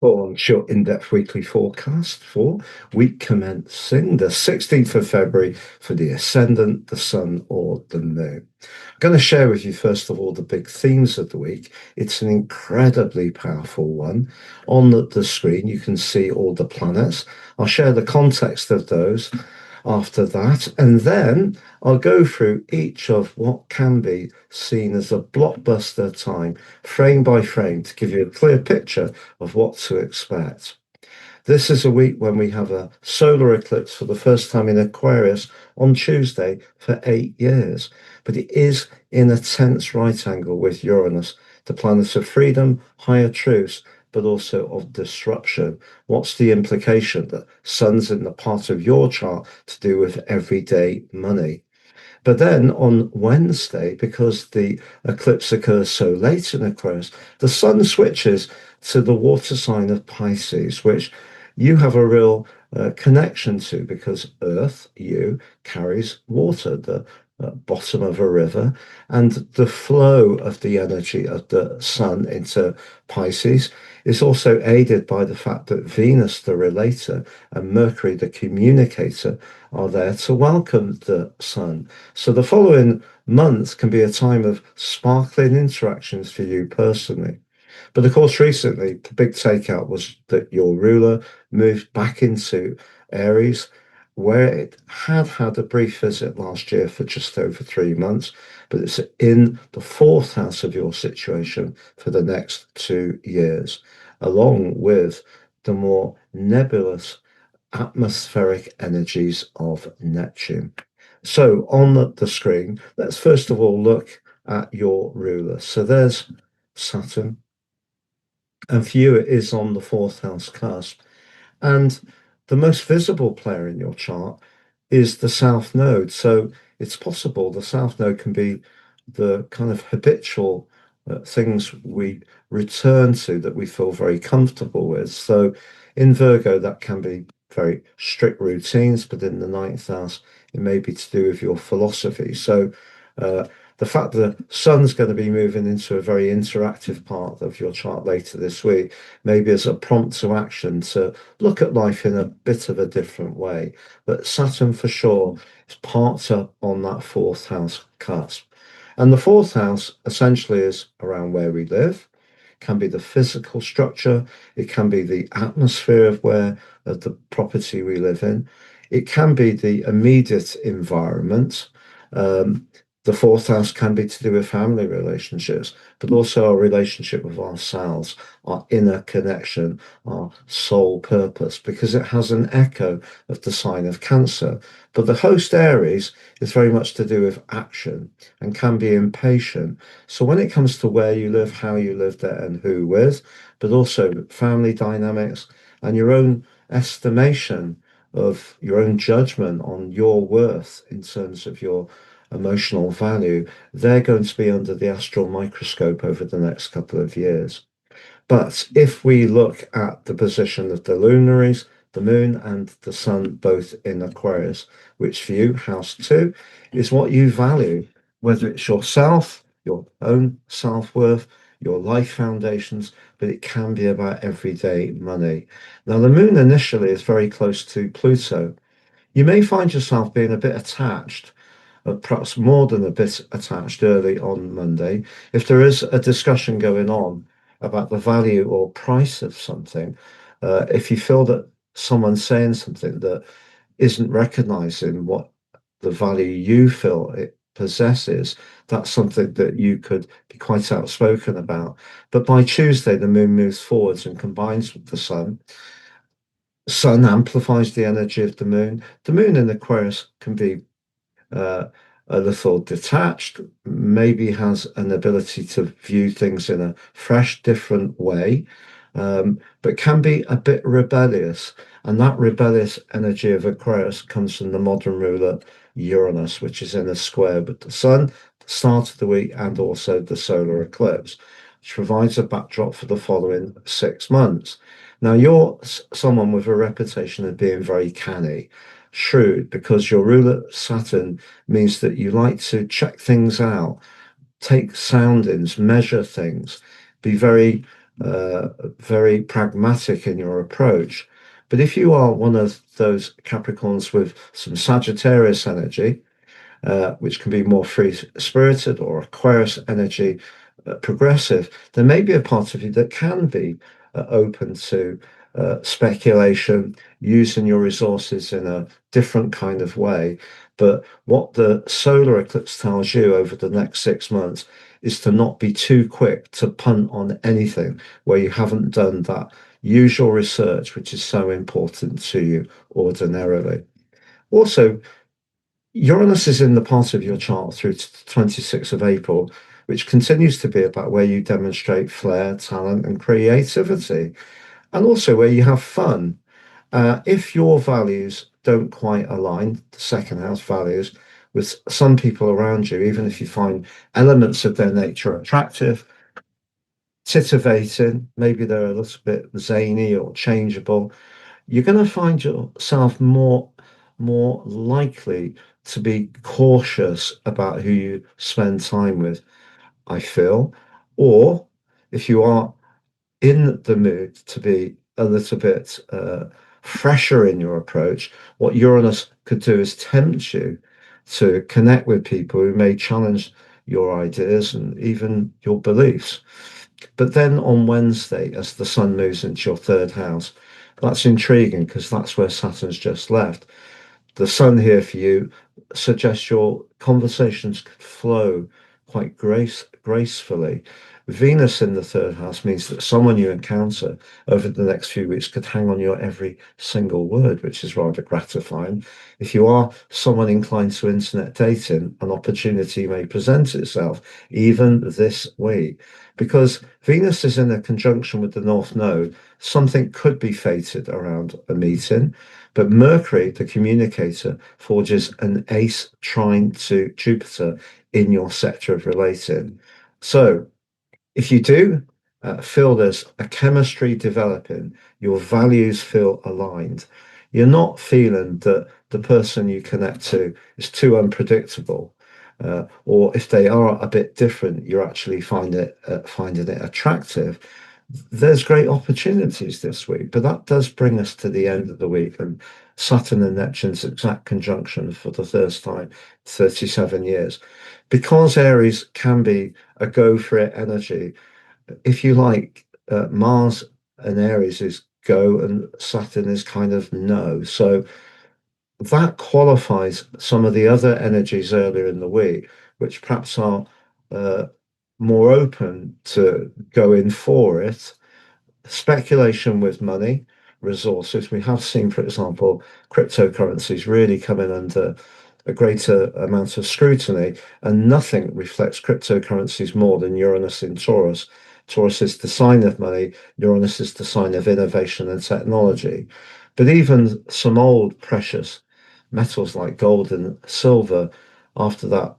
Launch your in-depth weekly forecast for week commencing the 16th of February for the ascendant, the sun, or the moon. I'm going to share with you, first of all, the big themes of the week. It's an incredibly powerful one. On the screen, you can see all the planets. I'll share the context of those after that, and then I'll go through each of what can be seen as a blockbuster time, frame by frame, to give you a clear picture of what to expect. This is a week when we have a solar eclipse for the first time in Aquarius on Tuesday for 8 years, but it is in a tense right angle with Uranus, the planet of freedom, higher truths, but also of disruption. What's the implication? That sun's in the part of your chart to do with everyday money. But then on Wednesday, because the eclipse occurs so late in Aquarius, the sun switches to the water sign of Pisces, which you have a real connection to, because Earth, you, carries water, the bottom of a river, and the flow of the energy of the sun into Pisces is also aided by the fact that Venus, the relator, and Mercury, the communicator, are there to welcome the sun. So the following month can be a time of sparkling interactions for you personally. But of course, recently, the big takeout was that your ruler moved back into Aries, where it had a brief visit last year for just over 3 months, but it's in the fourth house of your situation for the next 2 years, along with the more nebulous atmospheric energies of Neptune. So on the screen, let's first of all look at your ruler. So there's Saturn, and for you, it is on the fourth house cusp. And the most visible player in your chart is the South Node. So it's possible the South Node can be the kind of habitual things we return to that we feel very comfortable with. So in Virgo, that can be very strict routines, but in the ninth house, it may be to do with your philosophy. So uh, the fact that the sun's going to be moving into a very interactive part of your chart later this week, maybe as a prompt to action to look at life in a bit of a different way. But Saturn for sure is parked up on that fourth house cusp. And the fourth house essentially is around where we live, can be the physical structure, it can be the atmosphere of the property we live in, it can be the immediate environment. The fourth house can be to do with family relationships, but also our relationship with ourselves, our inner connection, our soul purpose, because it has an echo of the sign of Cancer. But the host Aries is very much to do with action and can be impatient. So when it comes to where you live, how you live there, and who with, but also family dynamics and your own estimation of your own judgment on your worth in terms of your emotional value, they're going to be under the astral microscope over the next couple of years. But if we look at the position of the luminaries, the moon and the sun both in Aquarius, which for you, house two, is what you value, whether it's yourself, your own self-worth, your life foundations, but it can be about everyday money. Now, the moon initially is very close to Pluto. You may find yourself being a bit attached, perhaps more than a bit attached early on Monday. If there is a discussion going on about the value or price of something, if you feel that someone's saying something that isn't recognizing what the value you feel it possesses, that's something that you could be quite outspoken about. But by Tuesday, the moon moves forwards and combines with the sun. Sun amplifies the energy of the moon. The moon in Aquarius can be uh, a little detached, maybe has an ability to view things in a fresh, different way, but can be a bit rebellious. And that rebellious energy of Aquarius comes from the modern ruler Uranus, which is in a square with the sun, the start of the week, and also the solar eclipse, which provides a backdrop for the following 6 months. Now, you're someone with a reputation of being very canny, shrewd, because your ruler Saturn means that you like to check things out, take soundings, measure things, be very very pragmatic in your approach. But if you are one of those Capricorns with some Sagittarius energy, which can be more free spirited, or Aquarius energy, progressive, there may be a part of you that can be open to speculation, using your resources in a different kind of way. But what the solar eclipse tells you over the next 6 months is to not be too quick to punt on anything where you haven't done that usual research, which is so important to you ordinarily. Also, Uranus is in the part of your chart through to the 26th of April, which continues to be about where you demonstrate flair, talent, and creativity, and also where you have fun. If your values don't quite align, the second house values, with some people around you, even if you find elements of their nature attractive, titivating, maybe they're a little bit zany or changeable, you're going to find yourself more likely to be cautious about who you spend time with, I feel. Or if you are in the mood to be a little bit fresher in your approach, what Uranus could do is tempt you to connect with people who may challenge your ideas and even your beliefs. But then on Wednesday, as the sun moves into your third house, that's intriguing because that's where Saturn's just left. The sun here for you suggests your conversations could flow quite gracefully. Venus in the third house means that someone you encounter over the next few weeks could hang on your every single word, which is rather gratifying. If you are someone inclined to internet dating, an opportunity may present itself even this week. Because Venus is in a conjunction with the North Node, something could be fated around a meeting. But Mercury, the communicator, forges an ace trine to Jupiter in your sector of relating. So if you do feel there's a chemistry developing, your values feel aligned, you're not feeling that the person you connect to is too unpredictable, or if they are a bit different, you're actually finding it attractive. There's great opportunities this week, but that does bring us to the end of the week, and Saturn and Neptune's exact conjunction for the first time 37 years. Because Aries can be a go for it energy, if you like, Mars and Aries is go and Saturn is kind of no. So that qualifies some of the other energies earlier in the week, which perhaps are uh, more open to going for it. Speculation with money, resources. We have seen, for example, cryptocurrencies really coming under a greater amount of scrutiny, and nothing reflects cryptocurrencies more than Uranus in Taurus. Taurus is the sign of money, Uranus is the sign of innovation and technology. But even some old precious metals like gold and silver, after that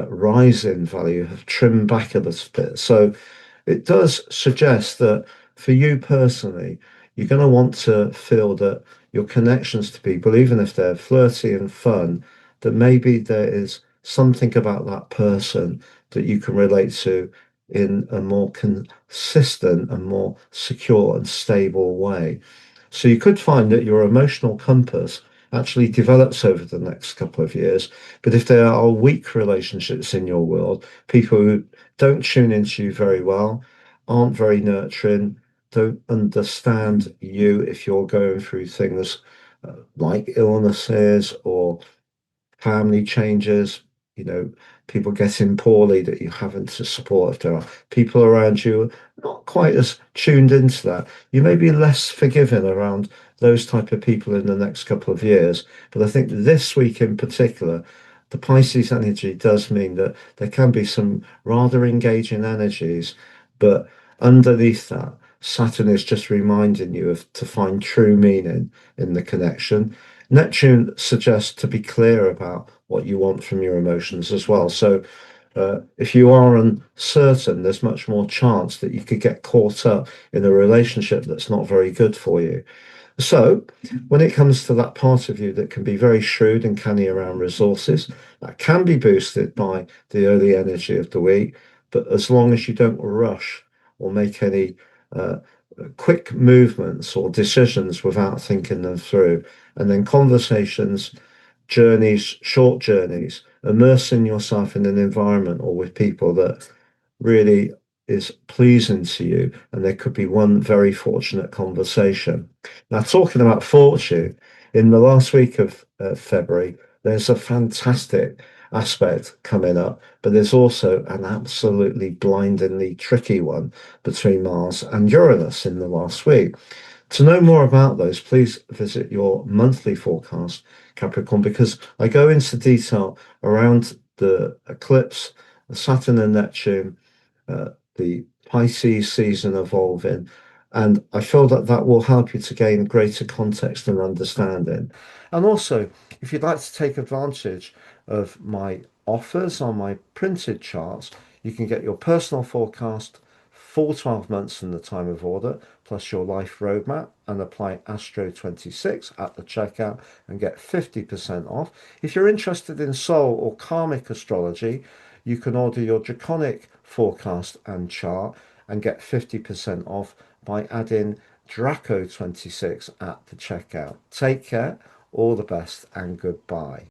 rise in value, have trimmed back a little bit. So it does suggest that for you personally, you're going to want to feel that your connections to people, even if they're flirty and fun, that maybe there is something about that person that you can relate to in a more consistent and more secure and stable way. So you could find that your emotional compass actually develops over the next couple of years. But if there are weak relationships in your world, people who don't tune into you very well, aren't very nurturing, don't understand you if you're going through things like illnesses or family changes, you know, people getting poorly that you haven't to support. If there are people around you not quite as tuned into that, you may be less forgiving around those type of people in the next couple of years. But I think this week in particular, the Pisces energy does mean that there can be some rather engaging energies, but underneath that, Saturn is just reminding you of to find true meaning in the connection. Neptune suggests to be clear about what you want from your emotions as well. So if you are uncertain, there's much more chance that you could get caught up in a relationship that's not very good for you. So when it comes to that part of you that can be very shrewd and canny around resources, that can be boosted by the early energy of the week. But as long as you don't rush or make any uh, quick movements or decisions without thinking them through, and then conversations, journeys, short journeys, immersing yourself in an environment or with people that really is pleasing to you, and there could be one very fortunate conversation. Now, talking about fortune, in the last week of February, there's a fantastic aspect coming up, but there's also an absolutely blindingly tricky one between Mars and Uranus in the last week. To know more about those, please visit your monthly forecast, Capricorn, because I go into detail around the eclipse, the Saturn and Neptune, the Pisces season evolving. And I feel that that will help you to gain greater context and understanding. And also, if you'd like to take advantage of my offers on my printed charts, you can get your personal forecast full 12 months from the time of order, plus your life roadmap, and apply Astro 26 at the checkout and get 50% off. If you're interested in soul or karmic astrology, you can order your draconic forecast and chart and get 50% off by adding Draco 26 at the checkout. Take care, all the best, and goodbye.